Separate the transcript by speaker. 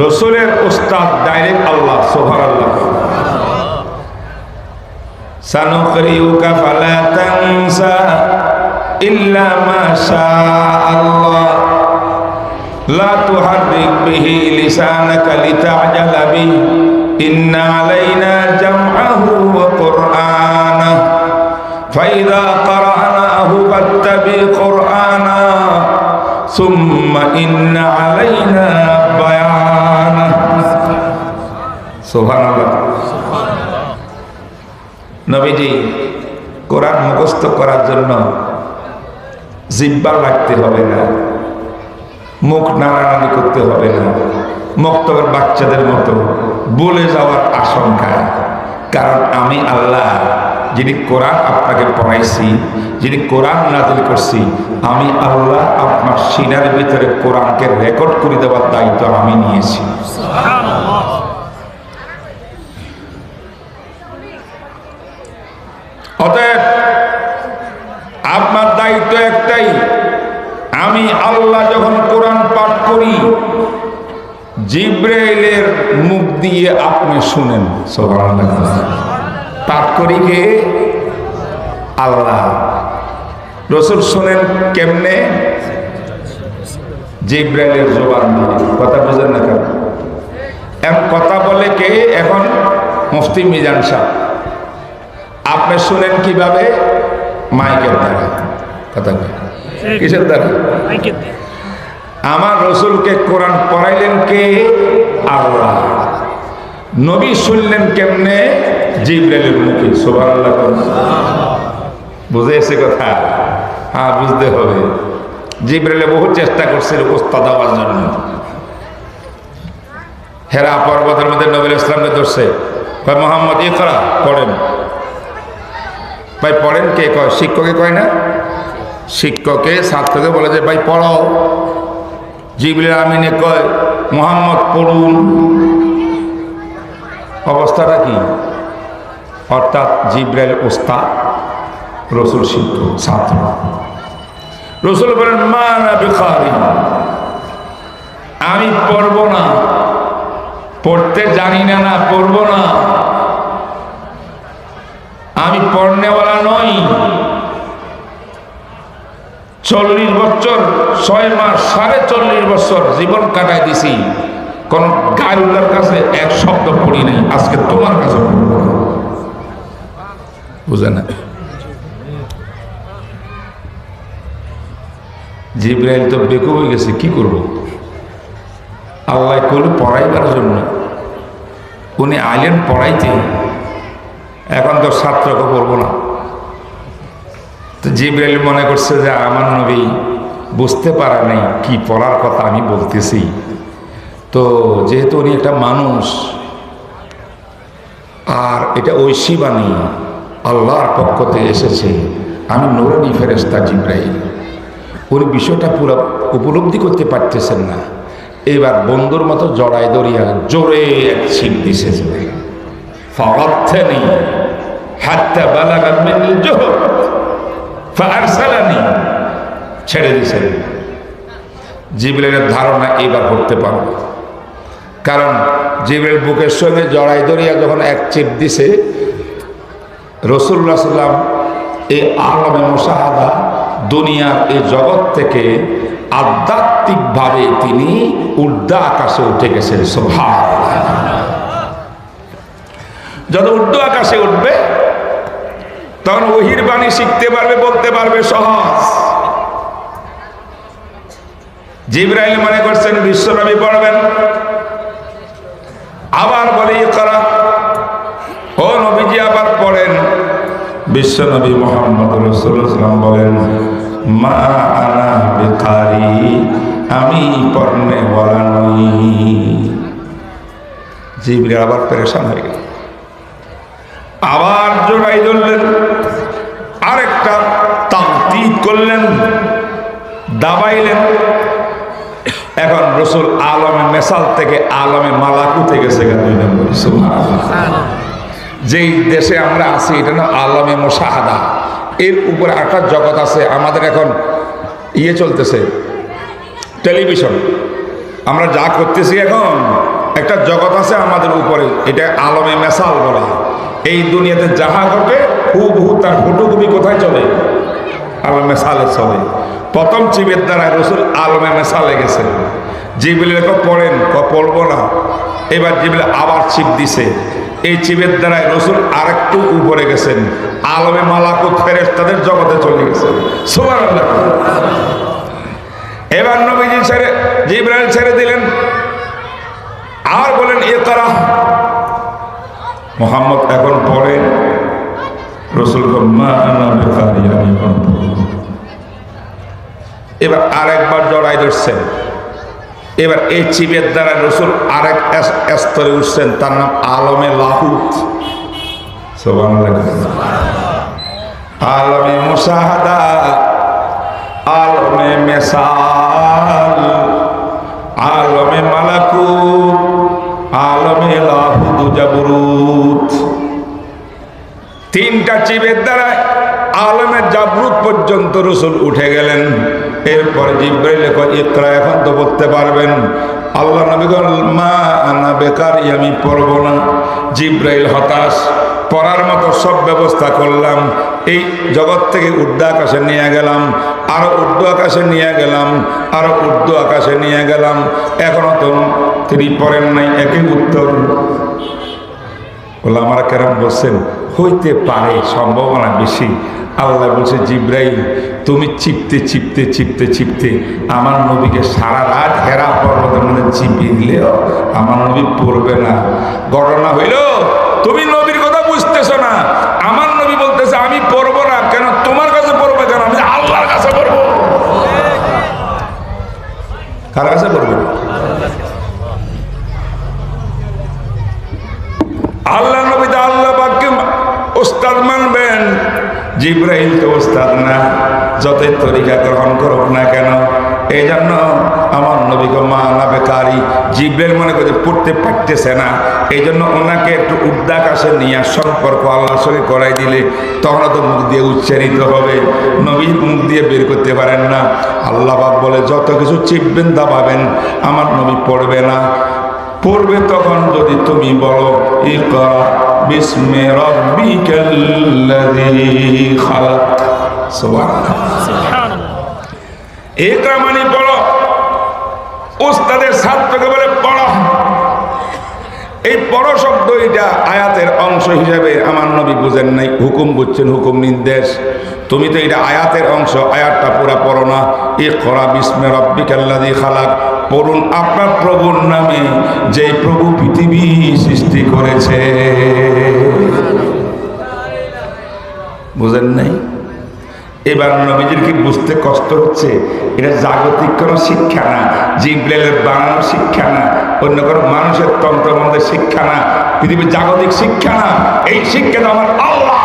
Speaker 1: রসুলের উস্তাদ ডাইরেক্ট আল্লাহ সুবহানাল্লাহ। সানুকরিউকা ফালা তানসা ইল্লা মা শাআল্লাহ লা তুহাররিক বিহি লিসানাকা লিতা'জালা বিহি ইন্না আলাইনা জামআহু ওয়া কুরআনাহু ফাইযা ক্বারা'নাহু ফাত্তাবি' কুরআনাহু সুম্মা ইন্না আলাইনা বায়ানাহু। সুবহানাল্লাহ। নবীজি কোরআন মুখস্থ করার জন্য জিহ্বা রাখতে হবে না, মুখ নাড়ানাড়ি করতে হবে না, মক্তবের বাচ্চাদের মতো বলে যাওয়ার আশঙ্কা। কারণ আমি আল্লাহ যিনি কোরআন আপনাকে পড়াইছি, যিনি কোরআন নাযিল করছি, আমি আল্লাহ আপনার সিনার ভিতরে কোরআনকে রেকর্ড করে দেওয়ার দায়িত্ব আমি নিয়েছি। অতএব আপনার দায়িত্ব একটাই, আমি আল্লাহ যখন কোরআন পাঠ করি জিবরাইলের মুখ দিয়ে আপনি শুনেন। সুবহানাল্লাহ। পাঠ করি কে? আল্লাহ। রসুল শুনেন কেমনে? জিবরাইলের জবান দিয়ে। কথা বুঝেন না কেন? এখন কথা বলে কে? এখন মুফতি মিজান সাহেব। আপনি শুনেন কিভাবে? মাইকের দ্বারা। কথা কিসের দ্বারা? আমার রসুলকে কোরআন পড়াইলেন কে? আল্লাহ। নবী শুনলেন কেমনে? জিবরাইলের মুখে। সুবহানাল্লাহ। বুঝে এসে কথা? হ্যাঁ, বুঝতে হবে। জিবরাইলে বহু চেষ্টা করছিল উস্তাদ হওয়ার জন্য। হেরা পর্বতের মধ্যে নবী ইসলামকে ধরছে, কয় মুহাম্মদ ইকরা, পড়েন। ভাই পড়েন কে কয়? শিক্ষকে কয় না? শিক্ষকে ছাত্রকে বলে যে ভাই পড়ো। জিবরিল আমিনে কয় মুহাম্মদ পড়ুন। অবস্থাটা কি? অর্থাৎ জিবরাইল উস্তাদ, রসুল শিক্ষক, ছাত্র। রসুল বলেন মা আনা বিকারি, আমি পড়ব না, পড়তে জানি না, না পড়ব না, আমি পড়নেওয়ালা নই। 40 বছর 6 মাস 40.5 বছর জীবন কাটাই দিছি, কোন গায়রুল্লাহর কাছে এক শব্দ পড়ি নাই। আজকে তোমার কাছে পড়ব না। বুঝে না? জিবরাইল তো বেকুব হয়ে গেছে, কি করব? আল্লাহ করলে পড়াইবার জন্য, উনি আইলেন পড়াইতে, এখন তো ছাত্রকে পড়বো না। তো জিবরাইল মনে করছে যে আমার নবী বুঝতে পারে নাই কি পড়ার কথা আমি বলতেছি। তো যেহেতু উনি একটা মানুষ, আর এটা ঐশী বাণী আল্লাহর পক্ষ থেকে এসেছে, আমি নূরানী ফেরেশতা জিবরাইল, উনি বিষয়টা পুরো উপলব্ধি করতে পারতেছেন না। এবার বন্ধুর মতো জড়াই দরিয়া জোরে এক ছিপ দিছে। ফারাত্তানি হাত্তা বালাগা মিনাল জুহদ ফাআরসালানি, ছেড়ে দিয়েছেন। জিবরাইলের ধারণা এবার করতে পারবে, কারণ জিবরাইল বুকের সঙ্গে জড়াই দরিয়া যখন এক চিপ দিছে, রাসূলুল্লাহ সাল্লাল্লাহু আলাইহি ওয়াসাল্লাম এই আলমে মুশাহাদা দুনিয়ার এই জগৎ থেকে আধ্যাত্মিকভাবে তিনি ঊর্ধ্ব আকাশে উঠে গেছেন। সুবহানাল্লাহ। যত ঊর্ধ্ব আকাশে উঠবে তখন ওহির বাণী শিখতে পারবে, বলতে পারবে সহজ। জিবরাইল মনে করছেন বিশ্বনবী পড়বেন, আবার বলে ইকরা, ও নবীজি আবার পড়েন। বিশ্বনবী মুহাম্মদ রাসূলুল্লাহ সাল্লাল্লাহু আলাইহি ওয়াসাল্লাম বলেন মা আনা বিকারি, আমি পড়নে ওয়ালা নই। জিবরাইল আবার পেরেশান হয়ে গেল, আবার জোড়াই ধরলেন, আরেকটা তামতিদ করলেন, দাবাইলেন। এখন রসুল আলমে মেসাল থেকে আলমে মালাকুতে গেছে। 2 নম্বর। সুবহানাল্লাহ। যেই দেশে আমরা আছি এটা না আলমে মুশাহাদা, এর উপরে একটা জগৎ আছে। আমাদের এখন চলতেছে টেলিভিশন, আমরা যা করতেছি এখন একটা জগৎ আছে আমাদের উপরে, এটা আলমে মেসাল বলা। এই দুনিয়াতে যাহা ঘটে হুবহু তার ফটোকপি কোথায় চলে? আলমে মেসালে চলে। প্রথম চিবের দ্বারায় রসুল আলমে মেসালে গেছেন। জিবরিল পড়েন, পড়বো না। এবার জিবরিল আবার চিপ দিছে। এই চিবের দ্বারায় রসুল আরেকটু উপরে গেছেন, আলমে মালাকুত ফেরেশতাদের জগতে চলে গেছেন। সুবহানাল্লাহ। এবার নবীজি জিবরাইল ছেড়ে দিলেন, আর বলেন ইকরা। মুহাম্মদ এখন পড়েন। রসুল এবার আরেকবার জড়াই ধরছেন। এবার এই চিবের দ্বারা রসুল আরেক স্তরে উঠছেন, তার নাম আলমে লাহুত। আলমে মুশাহাদা, আলমে মেসাল, আলমে মালাকুত, আলমে লাহুত জাবরুত। তিনটা চিবের দ্বারা আলমে জাবরুত পর্যন্ত রসুল উঠে গেলেন। এরপরে জিবরাইল কয় ইকরা, এখন তো পড়তে পারবেন। আল্লাহ নবী বলেন মা আনা বেকারি, আমি পড়ব না। জিবরাইল হতাশ, পড়ার মতো সব ব্যবস্থা করলাম, এই জগৎ থেকে ঊর্ধ্ব আকাশে নিয়ে গেলাম, আরো ঊর্ধ্ব আকাশে নিয়ে গেলাম, আরো ঊর্ধ্ব আকাশে নিয়ে গেলাম, এখনো তো তিনি পড়েন নাই। একই উত্তর। বলে আমার কেরাম বলছেন হইতে পারে, সম্ভাবনা বেশি। আল্লাহ বলছে জিবরাইল তুমি চিপতে চিপতে চিপতে চিপতে আমার নবীকে সারা রাত হেরা পর্বতের মধ্যে চিপিয়ে দিলেও আমার নবী পড়বে না। ঘটনা হইল তুমি নবীর কথা বুঝতেছ না। আমার নবী বলতেছে আমি পড়বো না। কেন? তোমার কাছে পড়বে কেন? আমি আল্লাহর কাছে পড়বো। কার কাছে পড়বে? আল্লাহ নবী তো আল্লাহ পাককে ওস্তাদ মানবেন, জিবরাইল তো ওস্তাদ না, যতই তরিকা গ্রহণ করুক না কেন। এই জন্য আমার নবীকে মা না বেকারি, জিবরাইল মনে করে পড়তে পারতেছে না, এই জন্য ওনাকে একটু উর্ধ্বাকাশে নিয়ে সম্পর্ক আল্লাহর সঙ্গে করাই দিলে তখন তো মুখ দিয়ে উচ্চারিত হবে। নবী মুখ দিয়ে বের করতে পারেন না। আল্লাহ পাক বলে যত কিছু চিপবেন দাবাবেন, আমার নবী পড়বে না। পড়বে তখন যদি তুমি বলো ইকরা বিসমি রাব্বিকাল্লাযী খালাক। সুবহানাল্লাহ। ইকরা মানে পড়ো। উস্তাদের ছাত্রকে বলে পড়ো। এই পড়ো শব্দ এটা আয়াতের অংশ হিসেবে আমার নবী বুঝেন নাই, হুকুম বুঝছেন, হুকুম নির্দেশ। তুমি তো এটা আয়াতের অংশ, আয়াতটা পুরা পড়ো না। ইকরা বিসমি রাব্বিকাল্লাযী খালাক, পড়ুন আপনার প্রভুর নামে, যে প্রভু পৃথিবী সৃষ্টি করেছে। বুঝেন নাই? এবার নবীজির কি বুঝতে কষ্ট হচ্ছে? এটা জাগতিক কোনো শিক্ষা না, জিবরাইলের বানানোর শিক্ষা না, অন্য কোনো মানুষের তন্ত্রমন্ত্রের শিক্ষা না, পৃথিবীর জাগতিক শিক্ষা না। এই শিক্ষাটা আমার আল্লাহ